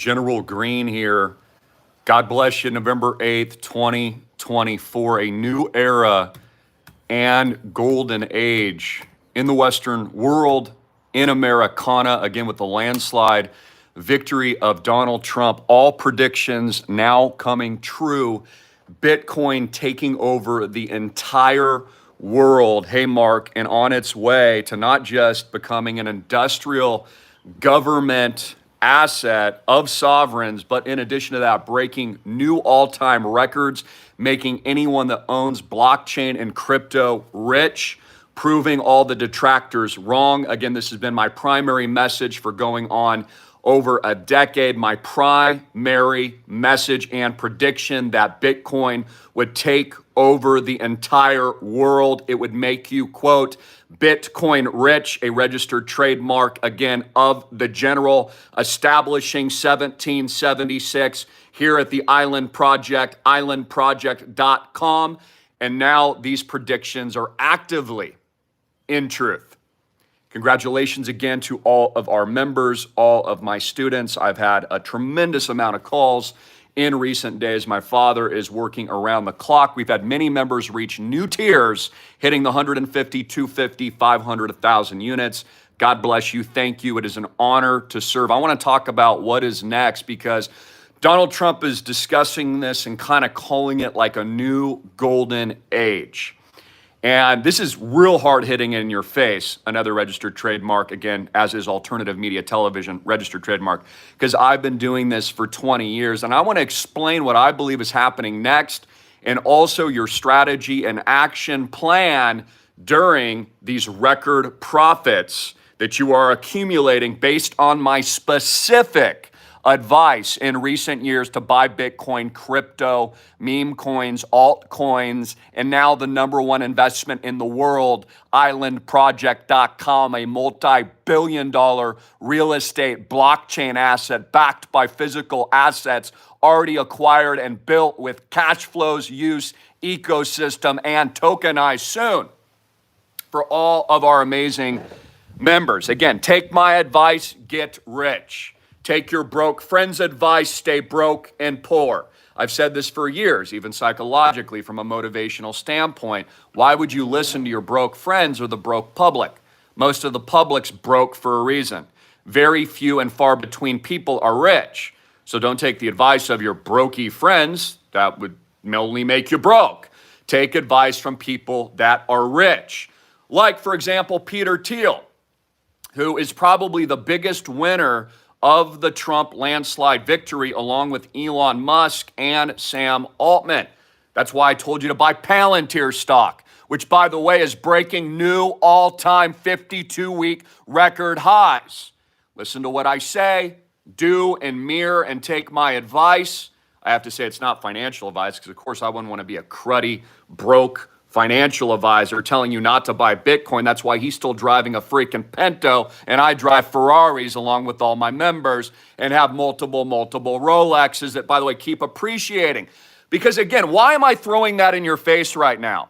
General Greene here. God bless you. November 8th, 2024, a new era and golden age in the Western world, in Americana, again with the landslide victory of Donald Trump. All predictions now coming true. Bitcoin taking over the entire world. Hey, Mark, and on its way to not just becoming an industrial government asset of sovereigns, but in addition to that, breaking new all-time records, making anyone that owns blockchain and crypto rich, proving all the detractors wrong. Again, this has been my primary message for going on over a decade, my primary message and prediction that Bitcoin would take over the entire world. It would make you, quote, Bitcoin rich, a registered trademark, again, of the general, establishing 1776 here at the Island Project, islandproject.com. And now these predictions are actively in truth. Congratulations again to all of our members, all of my students. I've had a tremendous amount of calls in recent days. My father is working around the clock. We've had many members reach new tiers, hitting the 150, 250, 500, 1,000 units. God bless you. Thank you. It is an honor to serve. I want to talk about what is next because Donald Trump is discussing this and kind of calling it like a new golden age. And this is real hard hitting in your face, another registered trademark, again, as is alternative media television, registered trademark, because I've been doing this for 20 years. And I want to explain what I believe is happening next and also your strategy and action plan during these record profits that you are accumulating based on my specific advice in recent years to buy Bitcoin, crypto, meme coins, altcoins, and now the number one investment in the world, islandproject.com, a multi-billion-dollar real estate blockchain asset backed by physical assets already acquired and built with cash flows, use, ecosystem, and tokenized soon for all of our amazing members. Again, take my advice, get rich. Take your broke friend's advice, stay broke and poor. I've said this for years, even psychologically from a motivational standpoint. Why would you listen to your broke friends or the broke public? Most of the public's broke for a reason. Very few and far between people are rich. So don't take the advice of your brokey friends. That would only make you broke. Take advice from people that are rich. Like, for example, Peter Thiel, who is probably the biggest winner of the Trump landslide victory, along with Elon Musk and Sam Altman. That's why I told you to buy Palantir stock, which, by the way, is breaking new all-time 52-week record highs. Listen to what I say, do and mirror and take my advice. I have to say it's not financial advice because, of course, I wouldn't want to be a cruddy, broke financial advisor telling you not to buy Bitcoin. That's why he's still driving a freaking Pinto and I drive Ferraris along with all my members and have multiple Rolexes that, by the way, keep appreciating. Because again, why am I throwing that in your face right now?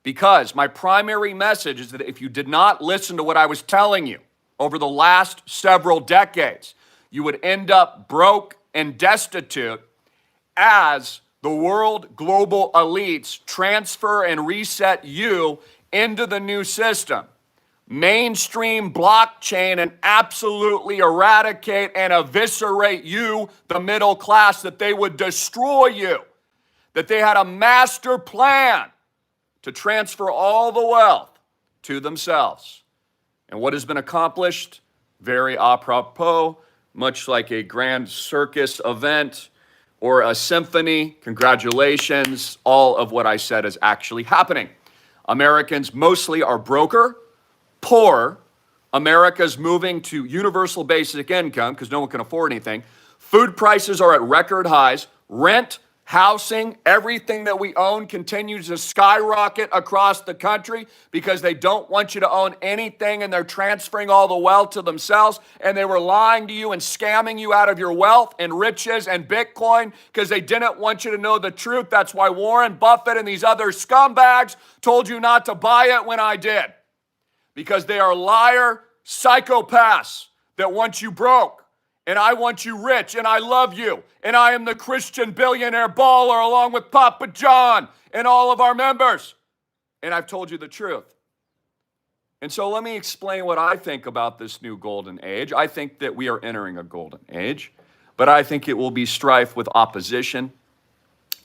Because my primary message is that if you did not listen to what I was telling you over the last several decades, you would end up broke and destitute as the world global elites transfer and reset you into the new system. Mainstream blockchain and absolutely eradicate and eviscerate you, the middle class, that they would destroy you, that they had a master plan to transfer all the wealth to themselves. And what has been accomplished? Very apropos, much like a grand circus event or a symphony. Congratulations. All of what I said is actually happening. Americans mostly are broker, poor. America's moving to universal basic income because no one can afford anything. Food prices are at record highs. Rent, housing, everything that we own continues to skyrocket across the country because they don't want you to own anything and they're transferring all the wealth to themselves, and they were lying to you and scamming you out of your wealth and riches and Bitcoin because they didn't want you to know the truth. That's why Warren Buffett and these other scumbags told you not to buy it when I did, because they are liar psychopaths that want you broke and I want you rich, and I love you, and I am the Christian billionaire baller along with Papa John and all of our members. And I've told you the truth. And so let me explain what I think about this new golden age. I think that we are entering a golden age, but I think it will be strife with opposition,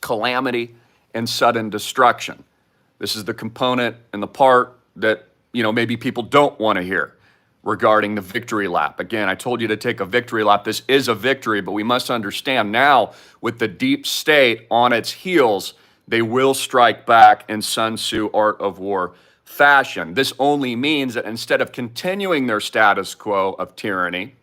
calamity, and sudden destruction. This is the component and the part that, maybe people don't want to hear regarding the victory lap. Again, I told you to take a victory lap. This is a victory, but we must understand now with the deep state on its heels, they will strike back in Sun Tzu Art of War fashion. This only means that instead of continuing their status quo of tyranny,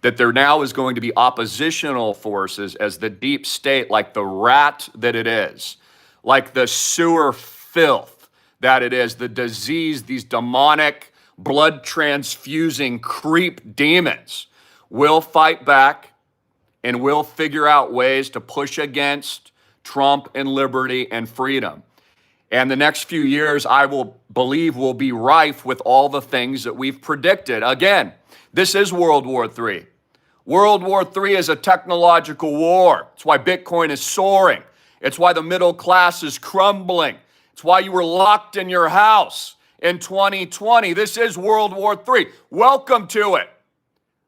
that there now is going to be oppositional forces as the deep state, like the rat that it is, like the sewer filth that it is, the disease, these demonic, blood transfusing creep demons will fight back and will figure out ways to push against Trump and liberty and freedom. And the next few years, I believe, will be rife with all the things that we've predicted. Again, this is World War III. World War III is a technological war. It's why Bitcoin is soaring. It's why the middle class is crumbling. It's why you were locked in your house in 2020. This is World War III. Welcome to it.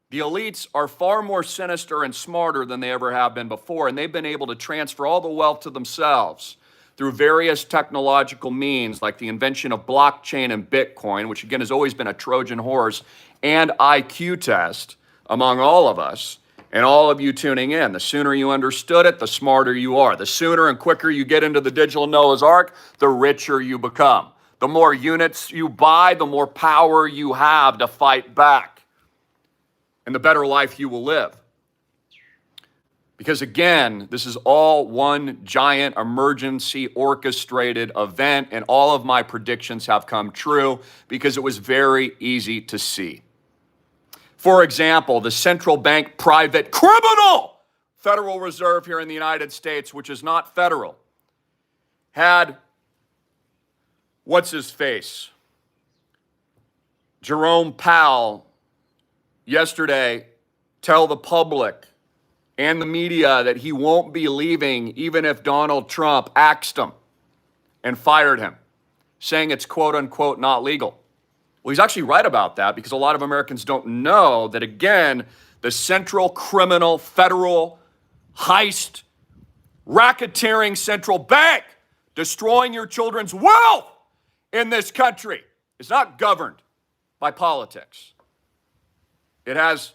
The elites are far more sinister and smarter than they ever have been before, and they've been able to transfer all the wealth to themselves through various technological means like the invention of blockchain and Bitcoin, which again has always been a Trojan horse and IQ test among all of us and all of you tuning in. The sooner you understood it, the smarter you are. The sooner and quicker you get into the digital Noah's Ark, the richer you become. The more units you buy, the more power you have to fight back, and the better life you will live. Because again, this is all one giant emergency orchestrated event, and all of my predictions have come true because it was very easy to see. For example, the central bank private criminal Federal Reserve here in the United States, which is not federal, had, what's his face? Jerome Powell yesterday tell the public and the media that he won't be leaving even if Donald Trump axed him and fired him, saying it's quote unquote not legal. Well, he's actually right about that because a lot of Americans don't know that, again, the central criminal federal heist racketeering central bank destroying your children's wealth in this country is not governed by politics. It has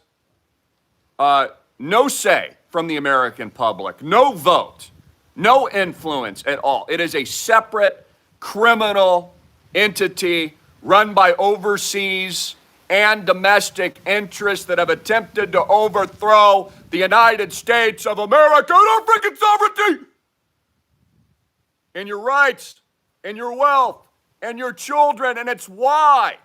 no say from the American public, no vote, no influence at all. It is a separate criminal entity run by overseas and domestic interests that have attempted to overthrow the United States of America and our freaking sovereignty and your rights and your wealth and your children. And it's why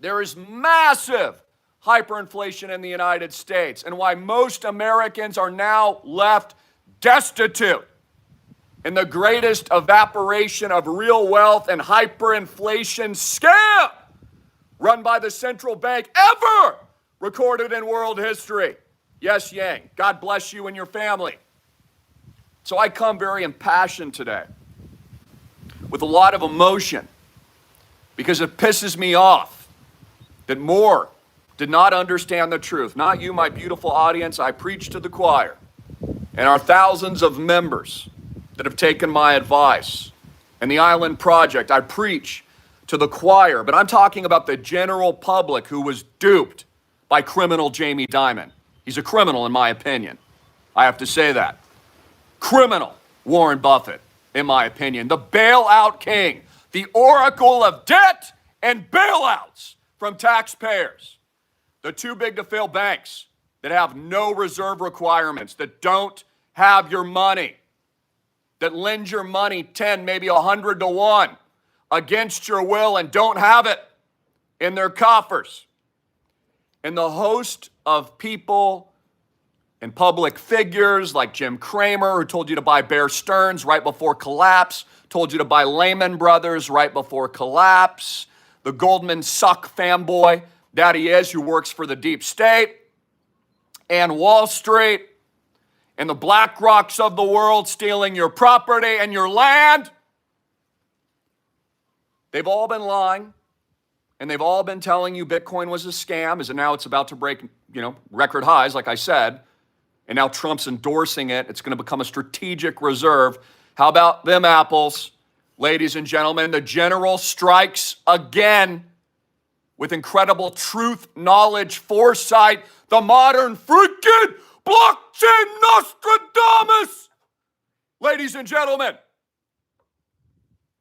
there is massive hyperinflation in the United States and why most Americans are now left destitute in the greatest evaporation of real wealth and hyperinflation scam run by the central bank ever recorded in world history. Yes, Yang, God bless you and your family. So I come very impassioned today with a lot of emotion because it pisses me off that more did not understand the truth. Not you, my beautiful audience. I preach to the choir and our thousands of members that have taken my advice. And the Island Project, I preach to the choir, but I'm talking about the general public who was duped by criminal Jamie Dimon. He's a criminal in my opinion. I have to say that. Criminal Warren Buffett, in my opinion. The bailout king, the oracle of debt and bailouts from taxpayers. The too big to fail banks that have no reserve requirements, that don't have your money, that lend your money 10, maybe 100 to 1 against your will and don't have it in their coffers. And the host of people and public figures like Jim Cramer, who told you to buy Bear Stearns right before collapse, told you to buy Lehman Brothers right before collapse, the Goldman Sachs fanboy that he is, who works for the deep state, and Wall Street and the BlackRocks of the world stealing your property and your land. They've all been lying, and they've all been telling you Bitcoin was a scam, as now it's about to break, record highs, like I said, and now Trump's endorsing it. It's going to become a strategic reserve. How about them apples? Ladies and gentlemen, the general strikes again with incredible truth, knowledge, foresight, the modern freaking blockchain Nostradamus. Ladies and gentlemen,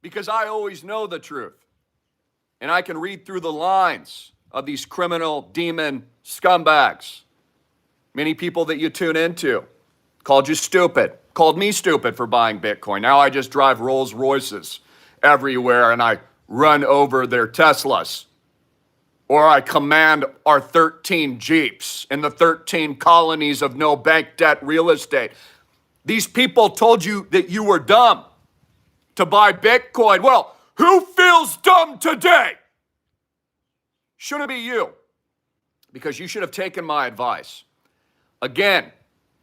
because I always know the truth, and I can read through the lines of these criminal demon scumbags. Many people that you tune into called you stupid, called me stupid for buying Bitcoin. Now I just drive Rolls Royces everywhere and I run over their Teslas. Or I command our 13 Jeeps in the 13 colonies of no bank debt real estate. These people told you that you were dumb to buy Bitcoin. Well, who feels dumb today? Shouldn't be you, because you should have taken my advice. Again,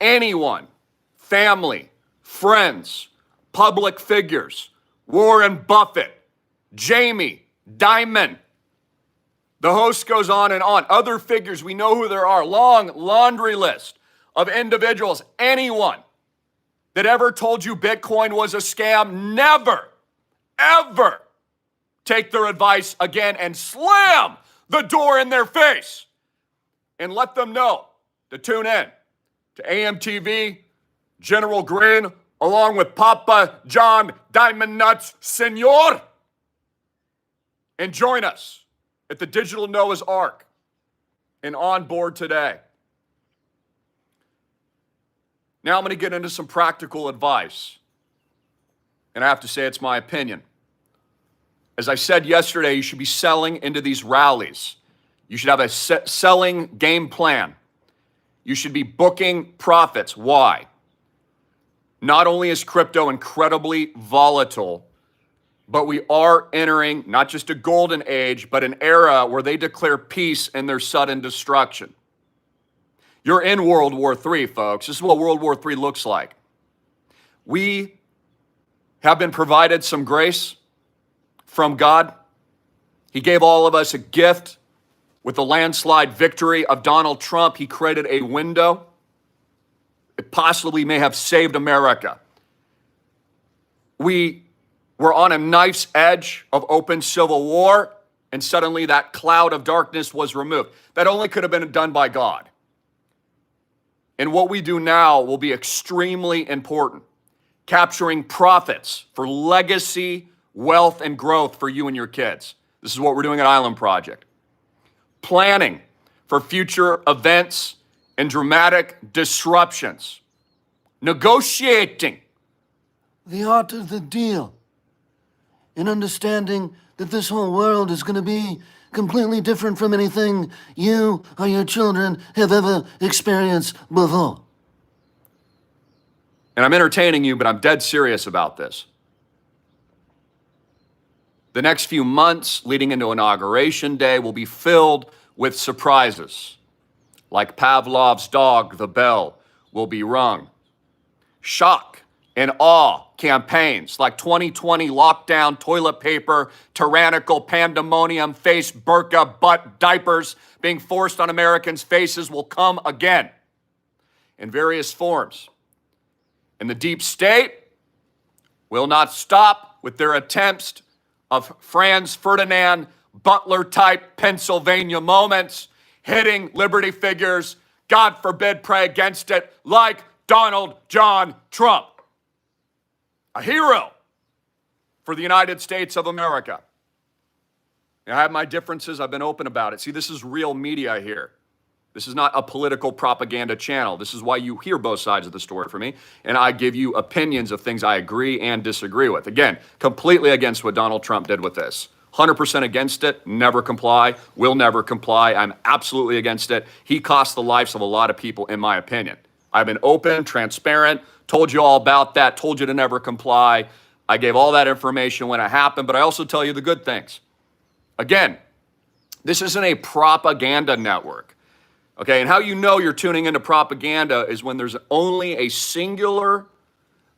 anyone, family, friends, public figures, Warren Buffett, Jamie Dimon, the host goes on and on. Other figures, we know who there are. Long laundry list of individuals. Anyone that ever told you Bitcoin was a scam, never, ever take their advice again and slam the door in their face and let them know to tune in to AMTV, General Greene, along with Papa John Diamond Nuts Senor, and join us at the Digital Noah's Ark and on board today. Now I'm going to get into some practical advice. And I have to say it's my opinion. As I said yesterday, you should be selling into these rallies. You should have a selling game plan. You should be booking profits. Why? Not only is crypto incredibly volatile, but we are entering not just a golden age, but an era where they declare peace in their sudden destruction. You're in World War III, folks. This is what World War III looks like. We have been provided some grace from God. He gave all of us a gift with the landslide victory of Donald Trump. He created a window. It possibly may have saved America. We were on a knife's edge of open civil war, and suddenly that cloud of darkness was removed. That only could have been done by God. And what we do now will be extremely important. Capturing profits for legacy, wealth, and growth for you and your kids. This is what we're doing at Island Project. Planning for future events and dramatic disruptions. Negotiating the art of the deal. And understanding that this whole world is going to be completely different from anything you or your children have ever experienced before. And I'm entertaining you, but I'm dead serious about this. The next few months leading into Inauguration Day will be filled with surprises. Like Pavlov's dog, the bell will be rung. Shock and awe campaigns like 2020 lockdown, toilet paper, tyrannical pandemonium, face, burqa, butt, diapers being forced on Americans' faces will come again in various forms. And the deep state will not stop with their attempts of Franz Ferdinand Butler-type Pennsylvania moments, hitting liberty figures, God forbid, pray against it, like Donald John Trump. A hero for the United States of America. And I have my differences. I've been open about it. See, this is real media here. This is not a political propaganda channel. This is why you hear both sides of the story from me. And I give you opinions of things I agree and disagree with. Again, completely against what Donald Trump did with this. 100% against it, never comply, will never comply. I'm absolutely against it. He cost the lives of a lot of people, in my opinion. I've been open, transparent, told you all about that, told you to never comply. I gave all that information when it happened, but I also tell you the good things. Again, this isn't a propaganda network, Okay, and how you know you're tuning into propaganda is when there's only a singular,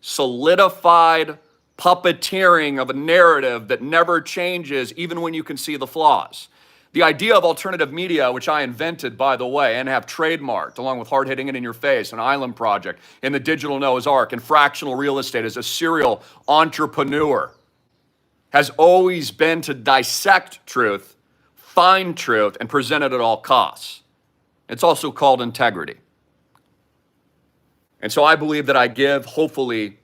solidified puppeteering of a narrative that never changes, even when you can see the flaws. The idea of alternative media, which I invented, by the way, and have trademarked, along with Hard Hitting It in Your Face, an Island Project, and the Digital Noah's Ark, and Fractional Real Estate as a serial entrepreneur, has always been to dissect truth, find truth, and present it at all costs. It's also called integrity. And so I believe that I give, hopefully,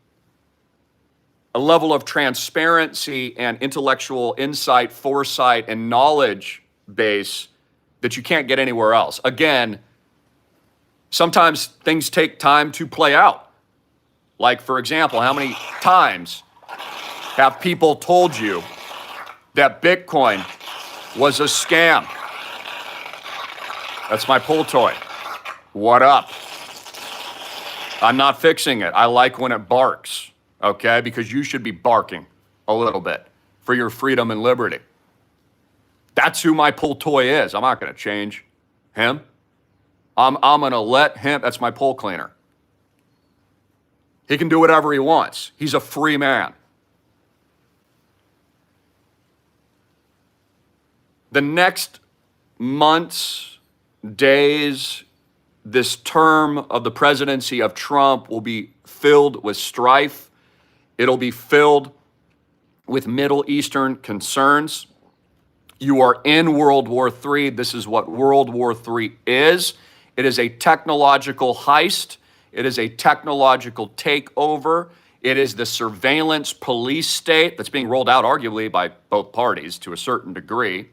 a level of transparency and intellectual insight, foresight, and knowledge base that you can't get anywhere else. Again, sometimes things take time to play out. Like, for example, how many times have people told you that Bitcoin was a scam? That's my pull toy. What up? I'm not fixing it. I like when it barks, okay? Because you should be barking a little bit for your freedom and liberty. That's who my pull toy is. I'm not going to change him. I'm going to let him, that's my pole cleaner. He can do whatever he wants. He's a free man. The next months, days, this term of the presidency of Trump will be filled with strife. It'll be filled with Middle Eastern concerns. You are in World War III. This is what World War III is. It is a technological heist. It is a technological takeover. It is the surveillance police state that's being rolled out, arguably, by both parties to a certain degree.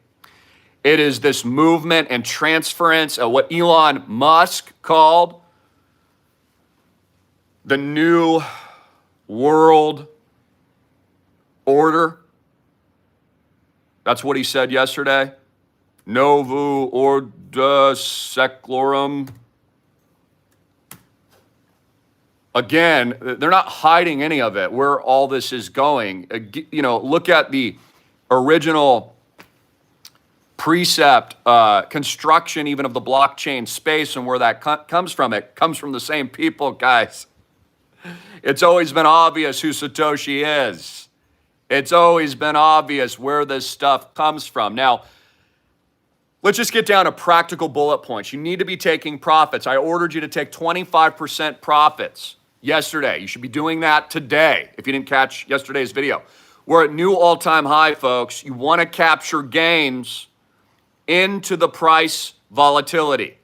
It is this movement and transference of what Elon Musk called the new world order. That's what he said yesterday. Novo ordo seclorum. Again, they're not hiding any of it, where all this is going. You know, look at the original precept, construction even of the blockchain space and where that comes from. It comes from the same people, guys. It's always been obvious who Satoshi is. It's always been obvious where this stuff comes from. Now, let's just get down to practical bullet points. You need to be taking profits. I ordered you to take 25% profits yesterday. You should be doing that today if you didn't catch yesterday's video. We're at new all-time high, folks. You want to capture gains into the price volatility.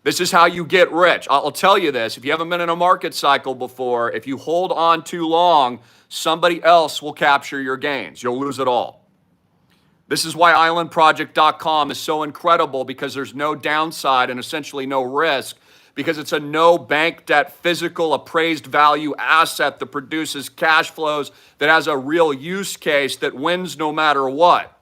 This is how you get rich. I'll tell you this, if you haven't been in a market cycle before, if you hold on too long, somebody else will capture your gains. You'll lose it all. This is why islandproject.com is so incredible, because there's no downside and essentially no risk, because it's a no bank debt, physical appraised value asset that produces cash flows, that has a real use case, that wins no matter what.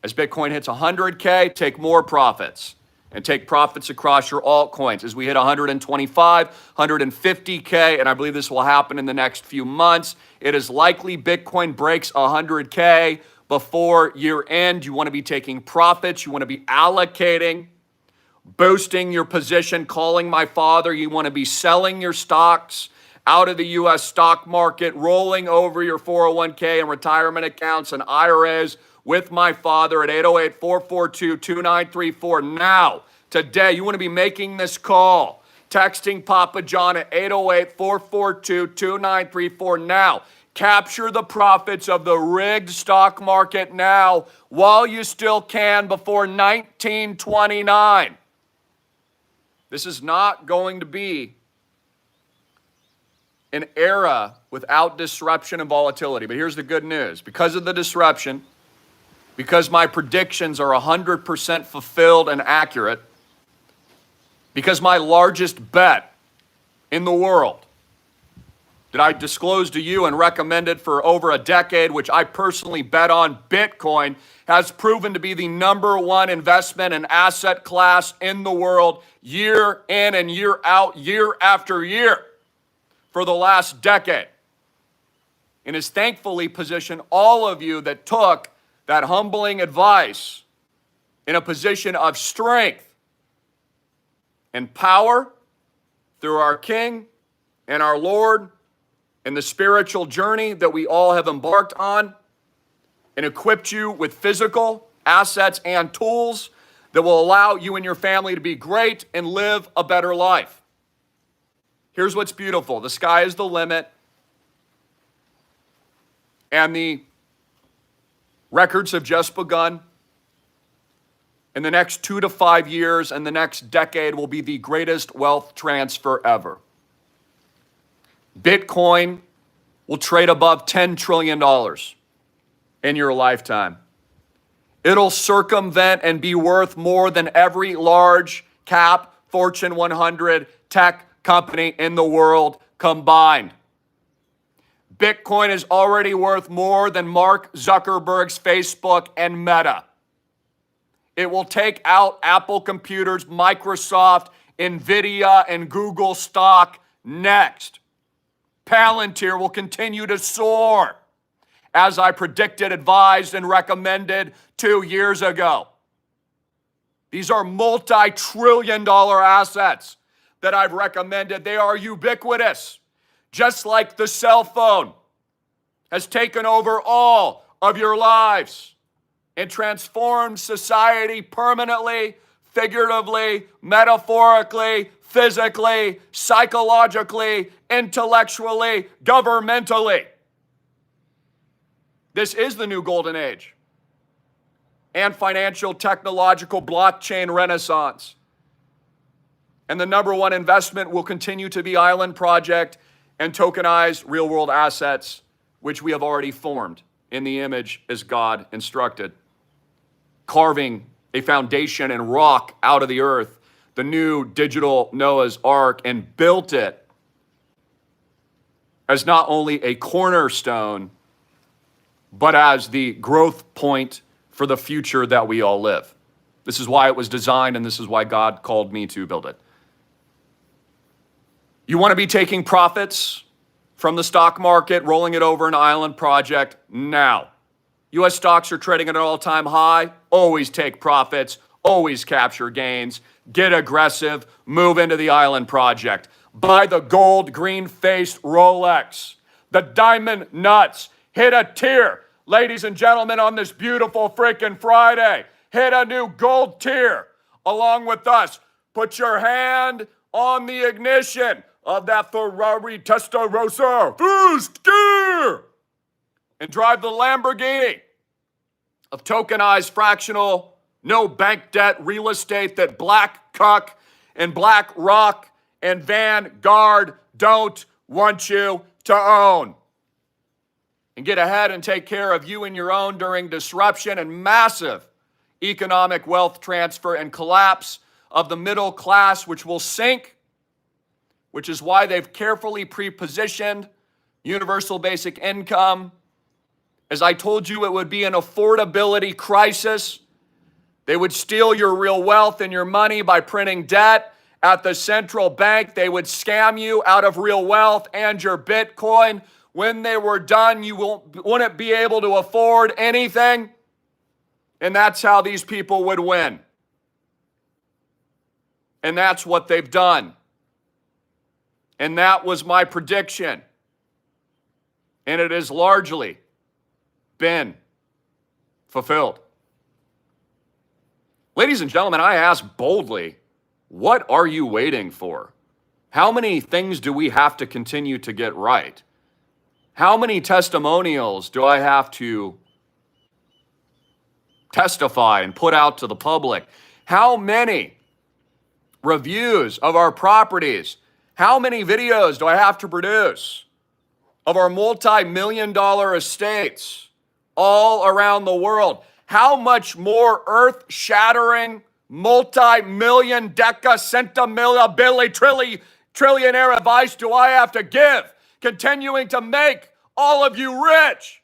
As Bitcoin hits 100K, take more profits and take profits across your altcoins. As we hit 125, 150K, and I believe this will happen in the next few months, it is likely Bitcoin breaks 100K before year end. You want to be taking profits. You want to be allocating, boosting your position, calling my father. You want to be selling your stocks out of the U.S. stock market, rolling over your 401k and retirement accounts and IRAs with my father at 808-442-2934. Now, today, you want to be making this call, texting Papa John at 808-442-2934 now. Capture the profits of the rigged stock market now while you still can before 1929. This is not going to be an era without disruption and volatility. But here's the good news. Because of the disruption, because my predictions are 100% fulfilled and accurate, because my largest bet in the world that I disclosed to you and recommended for over a decade, which I personally bet on, Bitcoin, has proven to be the number one investment and asset class in the world year in and year out, year after year for the last decade. And has thankfully positioned all of you that took that humbling advice in a position of strength and power through our King and our Lord and the spiritual journey that we all have embarked on, and equipped you with physical assets and tools that will allow you and your family to be great and live a better life. Here's what's beautiful. The sky is the limit, and the records have just begun. In the next 2 to 5 years and the next decade will be the greatest wealth transfer ever. Bitcoin will trade above $10 trillion in your lifetime. It'll circumvent and be worth more than every large cap Fortune 100 tech company in the world combined. Bitcoin is already worth more than Mark Zuckerberg's Facebook and Meta. It will take out Apple computers, Microsoft, Nvidia, and Google stock next. Palantir will continue to soar, as I predicted, advised, and recommended 2 years ago. These are multi-trillion-dollar assets that I've recommended. They are ubiquitous, just like the cell phone has taken over all of your lives and transformed society permanently, figuratively, metaphorically, physically, psychologically, intellectually, governmentally. This is the new golden age and financial, technological, blockchain renaissance. And the number one investment will continue to be Island Project and tokenized real-world assets, which we have already formed in the image as God instructed. Carving a foundation and rock out of the earth, the new digital Noah's Ark, and built it as not only a cornerstone, but as the growth point for the future that we all live. This is why it was designed, and this is why God called me to build it. You want to be taking profits from the stock market, rolling it over an Island Project now. U.S. stocks are trading at an all-time high. Always take profits, always capture gains, get aggressive, move into the Island Project. Buy the gold green-faced Rolex, the diamond nuts. Hit a tier, ladies and gentlemen, on this beautiful freaking Friday. Hit a new gold tier along with us. Put your hand on the ignition of that Ferrari Testarossa first gear and drive the Lamborghini of tokenized, fractional, no bank debt real estate that Black Cuck and BlackRock and Vanguard don't want you to own. And get ahead and take care of you and your own during disruption and massive economic wealth transfer and collapse of the middle class, which will sink, which is why they've carefully pre-positioned universal basic income. As I told you, it would be an affordability crisis. They would steal your real wealth and your money by printing debt at the central bank. They would scam you out of real wealth and your Bitcoin. When they were done, you wouldn't be able to afford anything. And that's how these people would win. And that's what they've done. And that was my prediction. And it has largely been fulfilled. Ladies and gentlemen, I ask boldly, what are you waiting for? How many things do we have to continue to get right? How many testimonials do I have to testify and put out to the public? How many reviews of our properties? How many videos do I have to produce of our multi-million-dollar estates all around the world? How much more earth-shattering, multi-million, deca-centimilla, trillionaire advice do I have to give, continuing to make all of you rich,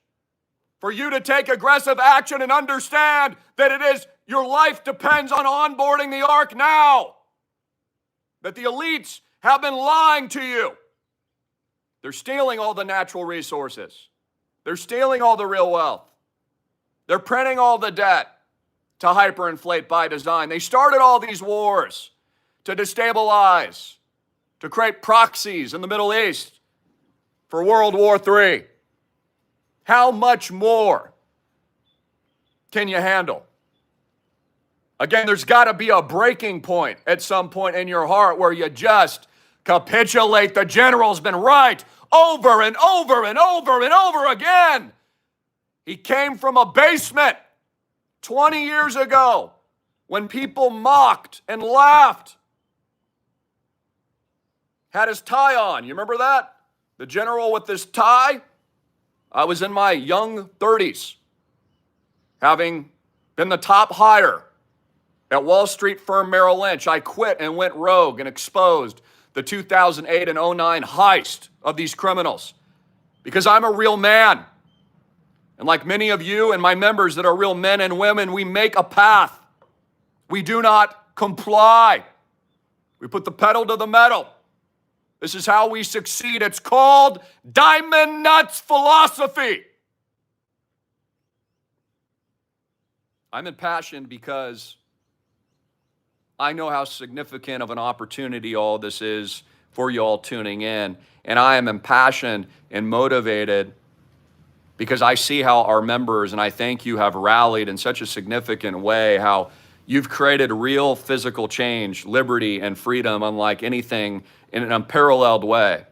for you to take aggressive action and understand that it is your life depends on onboarding the ark now, that the elites have been lying to you. They're stealing all the natural resources. They're stealing all the real wealth. They're printing all the debt to hyperinflate by design. They started all these wars to destabilize, to create proxies in the Middle East for World War III. How much more can you handle? Again, there's got to be a breaking point at some point in your heart where you just capitulate. The general's been right over and over and over and over again. He came from a basement 20 years ago when people mocked and laughed. Had his tie on. You remember that? The general with this tie? I was in my young 30s, having been the top hire at Wall Street firm Merrill Lynch. I quit and went rogue and exposed the 2008 and 09 heist of these criminals because I'm a real man. And like many of you and my members that are real men and women, we make a path. We do not comply. We put the pedal to the metal. This is how we succeed. It's called Diamond Nuts philosophy. I'm impassioned because I know how significant of an opportunity all this is for you all tuning in. And I am impassioned and motivated because I see how our members, and I thank you, have rallied in such a significant way, how you've created real physical change, liberty, and freedom unlike anything in an unparalleled way.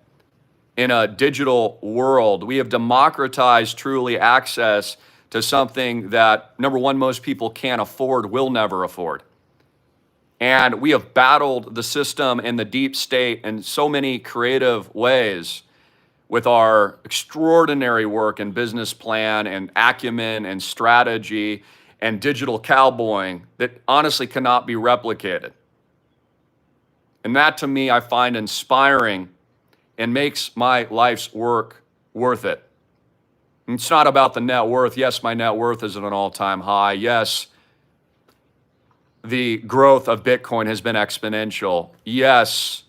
In a digital world, we have democratized truly access to something that, number one, most people can't afford, will never afford. And we have battled the system and the deep state in so many creative ways with our extraordinary work and business plan and acumen and strategy and digital cowboying that honestly cannot be replicated. And that, to me, I find inspiring and makes my life's work worth it. And it's not about the net worth. Yes, my net worth is at an all-time high. Yes, the growth of Bitcoin has been exponential. Yes,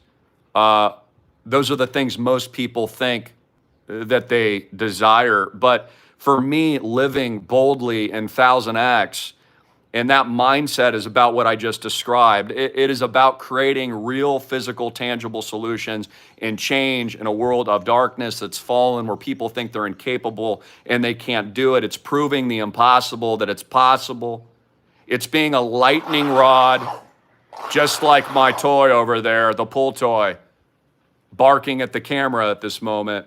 those are the things most people think that they desire. But for me, living boldly in 1000X, and that mindset is about what I just described. It is about creating real, physical, tangible solutions and change in a world of darkness that's fallen, where people think they're incapable and they can't do it. It's proving the impossible that it's possible. It's being a lightning rod, just like my toy over there, the pull toy, barking at the camera at this moment,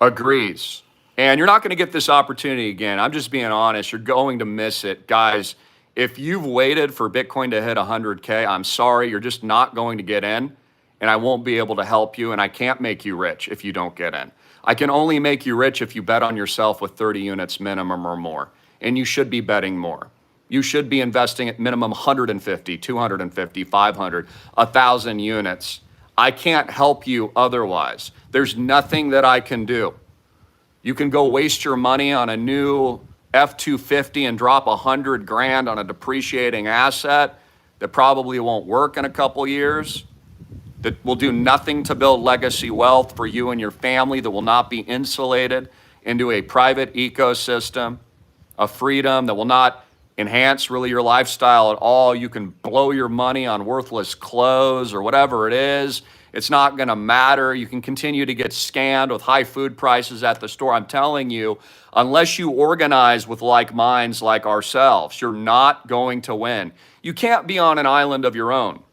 agrees. And you're not going to get this opportunity again. I'm just being honest. You're going to miss it. Guys, if you've waited for Bitcoin to hit 100K, I'm sorry. You're just not going to get in, and I won't be able to help you, and I can't make you rich if you don't get in. I can only make you rich if you bet on yourself with 30 units minimum or more, and you should be betting more. You should be investing at minimum 150, 250, 500, 1,000 units. I can't help you otherwise. There's nothing that I can do. You can go waste your money on a new F-250 and drop 100 grand on a depreciating asset that probably won't work in a couple years, that will do nothing to build legacy wealth for you and your family, that will not be insulated into a private ecosystem of freedom, that will not enhance really your lifestyle at all. You can blow your money on worthless clothes or whatever it is. It's not going to matter. You can continue to get scammed with high food prices at the store. I'm telling you, unless you organize with like minds like ourselves, you're not going to win. You can't be on an island of your own.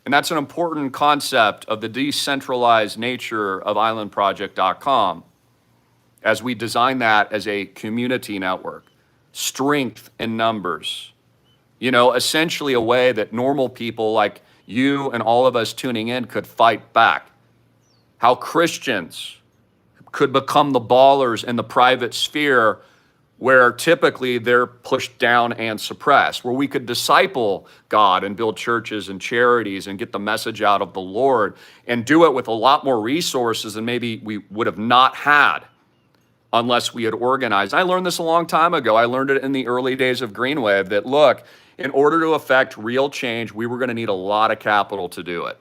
And that's an important concept of the decentralized nature of islandproject.com as we design that as a community network. Strength in numbers. You know, essentially a way that normal people like you and all of us tuning in could fight back. How Christians could become the ballers in the private sphere where typically they're pushed down and suppressed, where we could disciple God and build churches and charities and get the message out of the Lord and do it with a lot more resources than maybe we would have not had unless we had organized. I learned this a long time ago. I learned it in the early days of Greenwave that, look, in order to affect real change, we were going to need a lot of capital to do it.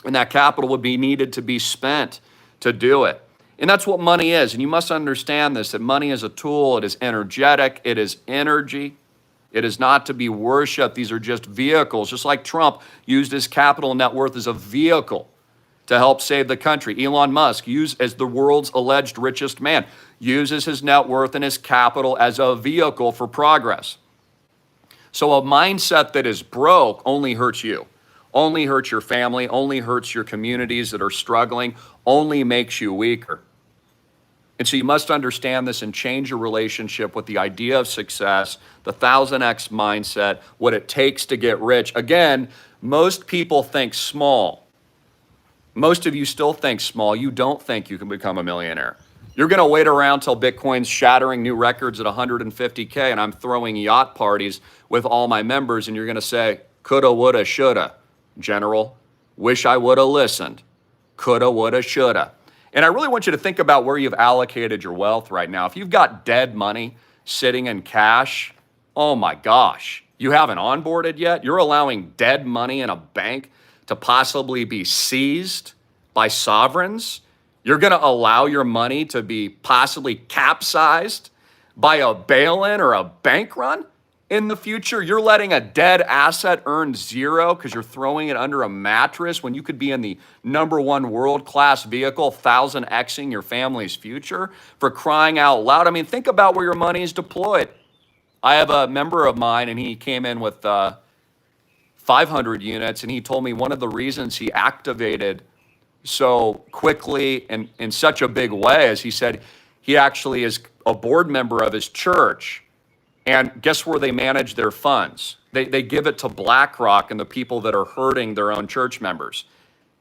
And that capital would be needed to be spent to do it. And that's what money is. And you must understand this, that money is a tool. It is energetic. It is energy. It is not to be worshiped. These are just vehicles, just like Trump used his capital net worth as a vehicle to help save the country. Elon Musk, used as the world's alleged richest man, uses his net worth and his capital as a vehicle for progress. So a mindset that is broke only hurts you, only hurts your family, only hurts your communities that are struggling, only makes you weaker. And so you must understand this and change your relationship with the idea of success, the 1000X mindset, what it takes to get rich. Again, most people think small. Most of you still think small. You don't think you can become a millionaire. You're going to wait around till Bitcoin's shattering new records at 150K and I'm throwing yacht parties with all my members, and you're going to say, coulda, woulda, shoulda, General. Wish I woulda listened. Coulda, woulda, shoulda. And I really want you to think about where you've allocated your wealth right now. If you've got dead money sitting in cash, oh my gosh, you haven't onboarded yet? You're allowing dead money in a bank to possibly be seized by sovereigns? You're going to allow your money to be possibly capsized by a bail-in or a bank run in the future? You're letting a dead asset earn zero because you're throwing it under a mattress when you could be in the #1 world-class vehicle, 1000Xing your family's future, for crying out loud. I mean, think about where your money is deployed. I have a member of mine, and he came in with 500 units, and he told me one of the reasons he activated so quickly and in such a big way is he said he actually is a board member of his church. And guess where they manage their funds? They give it to BlackRock and the people that are hurting their own church members.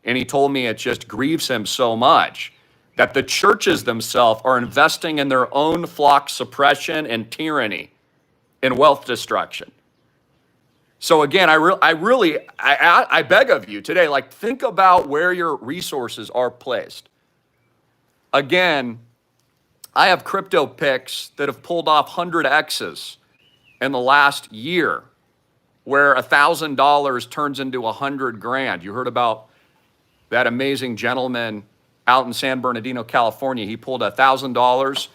And he told me it just grieves him so much that the churches themselves are investing in their own flock suppression and tyranny and wealth destruction. So again, I beg of you today, like, think about where your resources are placed. Again, I have crypto picks that have pulled off 100Xs in the last year, where $1,000 turns into 100 grand. You heard about that amazing gentleman out in San Bernardino, California. He pulled $1,000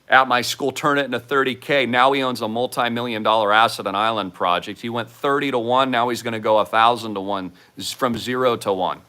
at my school, turned it into 30K. Now he owns a multi-million-dollar asset and island project. He went 30 to 1. Now he's going to go 1,000 to 1, from 0 to 1,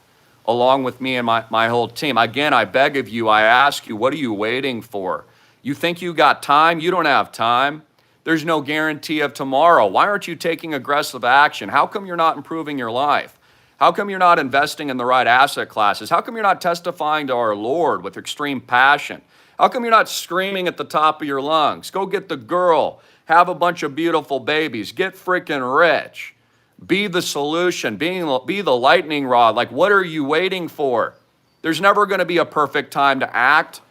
along with me and my whole team. Again, I beg of you, I ask you, what are you waiting for? You think you got time? You don't have time. There's no guarantee of tomorrow. Why aren't you taking aggressive action? How come you're not improving your life? How come you're not investing in the right asset classes? How come you're not testifying to our Lord with extreme passion? How come you're not screaming at the top of your lungs? Go get the girl, have a bunch of beautiful babies, get freaking rich. Be the solution, be the lightning rod. Like, what are you waiting for? There's never going to be a perfect time to act.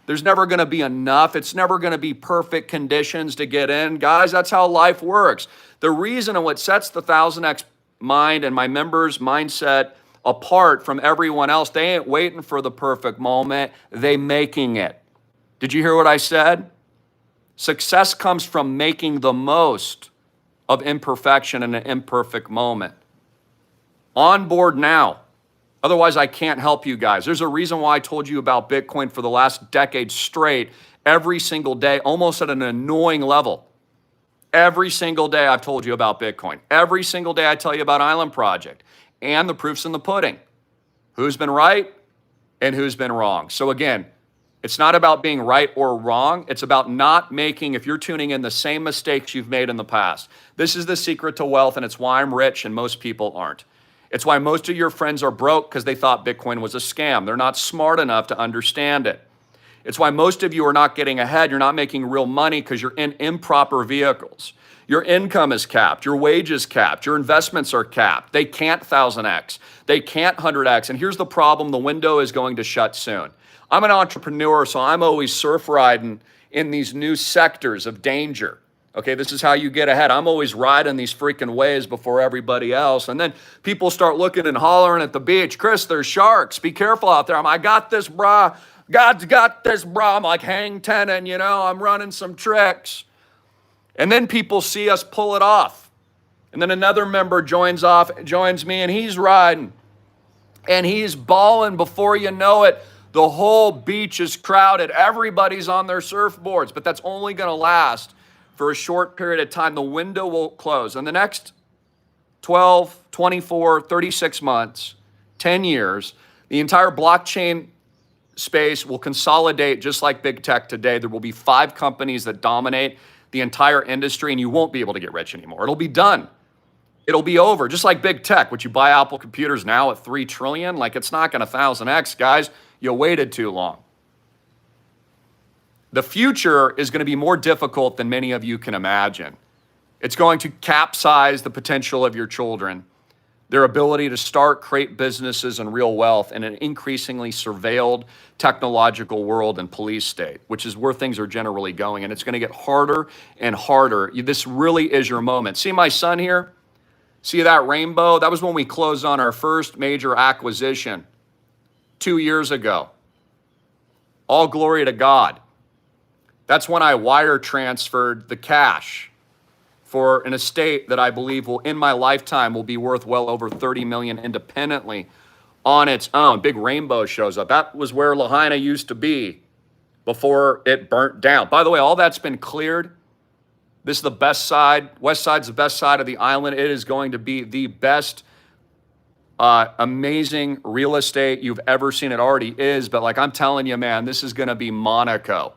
There's never going to be enough. It's never going to be perfect conditions to get in. Guys, that's how life works. The reason and what sets the 1000X mind and my members' mindset apart from everyone else, they ain't waiting for the perfect moment. They making it. Did you hear what I said? Success comes from making the most of imperfection in an imperfect moment. On board now. Otherwise, I can't help you guys. There's a reason why I told you about Bitcoin for the last decade straight, every single day, almost at an annoying level. Every single day I've told you about Bitcoin. Every single day I tell you about Island Project. And the proof's in the pudding. Who's been right and who's been wrong. So again, it's not about being right or wrong. It's about not making, if you're tuning in, the same mistakes you've made in the past. This is the secret to wealth, and it's why I'm rich and most people aren't. It's why most of your friends are broke, because they thought Bitcoin was a scam. They're not smart enough to understand it. It's why most of you are not getting ahead. You're not making real money because you're in improper vehicles. Your income is capped. Your wage is capped. Your investments are capped. They can't 1000X. They can't 100X. And here's the problem. The window is going to shut soon. I'm an entrepreneur, so I'm always surf riding in these new sectors of danger. Okay, this is how you get ahead. I'm always riding these freaking waves before everybody else. And then people start looking and hollering at the beach. Chris, there's sharks. Be careful out there. I got this, brah. God's got this, brah. I'm like hang tenning, I'm running some tricks. And then people see us pull it off. And then another member joins me, and he's riding. And he's balling before you know it. The whole beach is crowded. Everybody's on their surfboards, but that's only going to last for a short period of time. The window will close. In the next 12, 24, 36 months, 10 years, the entire blockchain space will consolidate just like big tech today. There will be 5 companies that dominate the entire industry, and you won't be able to get rich anymore. It'll be done. It'll be over. Just like big tech, which you buy Apple computers now at 3 trillion, like it's not going to 1000x, guys. You waited too long. The future is going to be more difficult than many of you can imagine. It's going to capsize the potential of your children, their ability to start, create businesses and real wealth in an increasingly surveilled technological world and police state, which is where things are generally going. And it's going to get harder and harder. This really is your moment. See my son here? See that rainbow? That was when we closed on our first major acquisition 2 years ago. All glory to God. That's when I wire transferred the cash for an estate that I believe will, in my lifetime, will be worth well over 30 million independently on its own. Big rainbow shows up. That was where Lahaina used to be before it burnt down. By the way, all that's been cleared. This is the best side. West side's the best side of the island. It is going to be the best, amazing real estate you've ever seen. It already is, but like I'm telling you, man, this is going to be Monaco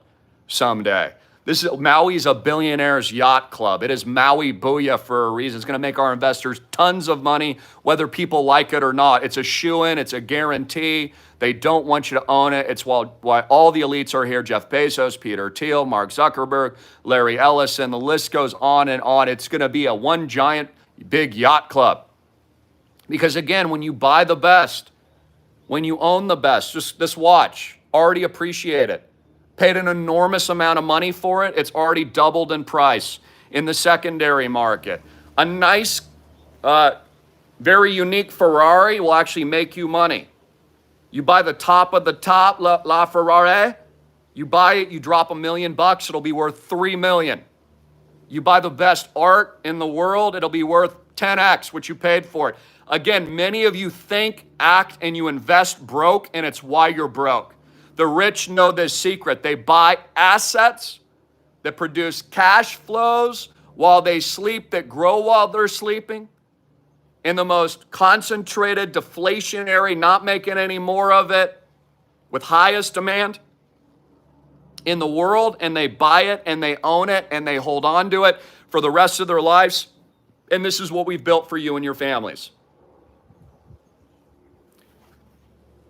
someday. Maui's a billionaire's yacht club. It is Maui Booyah for a reason. It's going to make our investors tons of money, whether people like it or not. It's a shoo-in. It's a guarantee. They don't want you to own it. It's why all the elites are here. Jeff Bezos, Peter Thiel, Mark Zuckerberg, Larry Ellison. The list goes on and on. It's going to be a one giant big yacht club. Because again, when you buy the best, when you own the best, just this watch, already appreciate it. Paid an enormous amount of money for it. It's already doubled in price in the secondary market. A nice, very unique Ferrari will actually make you money. You buy the top of the top, La Ferrari, you buy it, you drop $1 million, it'll be worth 3 million. You buy the best art in the world, it'll be worth 10x what you paid for it. Again, many of you think, act, and you invest broke, and it's why you're broke. The rich know this secret. They buy assets that produce cash flows while they sleep, that grow while they're sleeping, in the most concentrated, deflationary, not making any more of it, with highest demand in the world, and they buy it and they own it and they hold on to it for the rest of their lives. And this is what we've built for you and your families.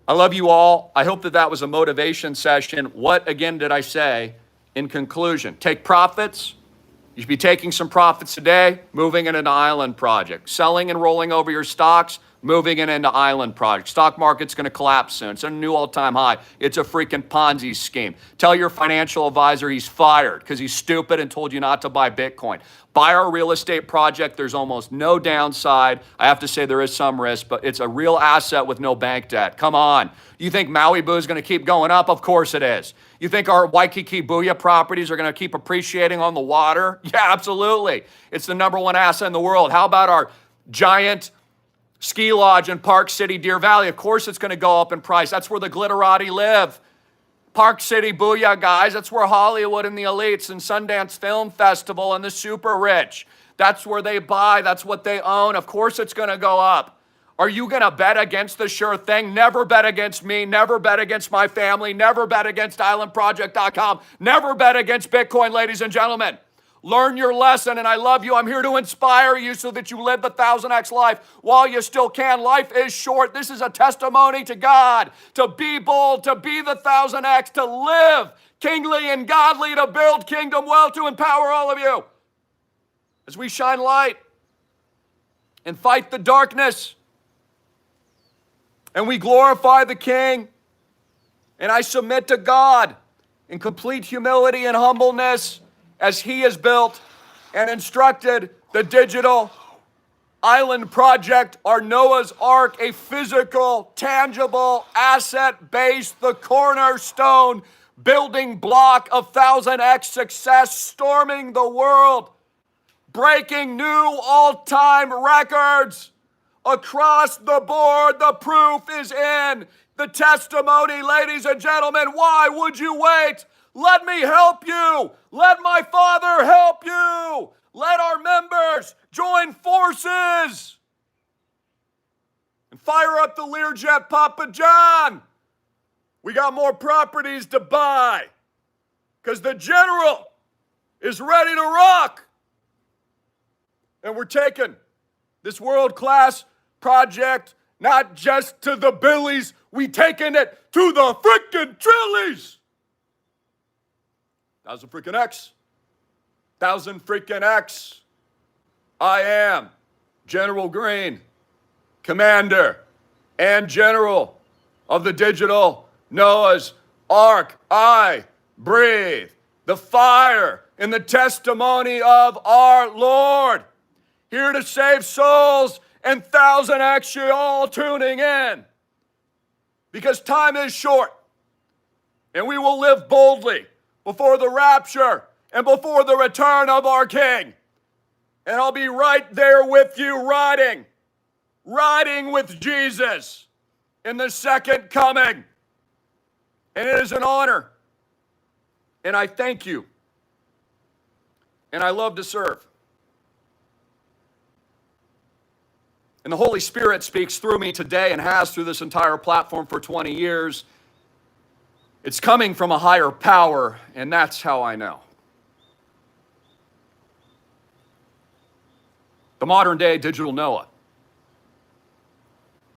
I love you all. I hope that that was a motivation session. What, again, did I say in conclusion? Take profits. You should be taking some profits today, moving it into island project. Selling and rolling over your stocks, moving it into island project. Stock market's going to collapse soon. It's a new all-time high. It's a freaking Ponzi scheme. Tell your financial advisor he's fired because he's stupid and told you not to buy Bitcoin. Buy our real estate project. There's almost no downside. I have to say there is some risk, but it's a real asset with no bank debt. Come on. You think Maui Boo is going to keep going up? Of course it is. You think our Waikiki Booyah properties are going to keep appreciating on the water? Yeah, absolutely. It's the #1 asset in the world. How about our giant ski lodge in Park City, Deer Valley? Of course it's going to go up in price. That's where the glitterati live. Park City Booyah, guys. That's where Hollywood and the elites and Sundance Film Festival and the super rich. That's where they buy. That's what they own. Of course it's going to go up. Are you going to bet against the sure thing? Never bet against me. Never bet against my family. Never bet against islandproject.com. Never bet against Bitcoin, ladies and gentlemen. Learn your lesson, and I love you. I'm here to inspire you so that you live the 1000x life while you still can. Life is short. This is a testimony to God, to be bold, to be the 1000x, to live kingly and godly, to build kingdom wealth, to empower all of you as we shine light and fight the darkness. And we glorify the King. And I submit to God in complete humility and humbleness as He has built and instructed the digital island project, our Noah's Ark, a physical, tangible, asset-based, the cornerstone, building block of 1000x success, storming the world, breaking new all-time records. Across the board, the proof is in the testimony, ladies and gentlemen. Why would you wait? Let me help you. Let my Father help you. Let our members join forces and fire up the Learjet Papa John. We got more properties to buy because the general is ready to rock. And we're taking this world-class project not just to the billies, we taking it to the frickin' trillies. 1,000 freaking X. 1,000 freaking X. I am General Greene, Commander and General of the Digital Noah's Ark. I breathe the fire and the testimony of our Lord. Here to save souls and 1,000X you all tuning in. Because time is short and we will live boldly before the rapture and before the return of our King. And I'll be right there with you riding with Jesus in the second coming. And it is an honor. And I thank you. And I love to serve. And the Holy Spirit speaks through me today and has through this entire platform for 20 years. It's coming from a higher power, and that's how I know. The modern day digital Noah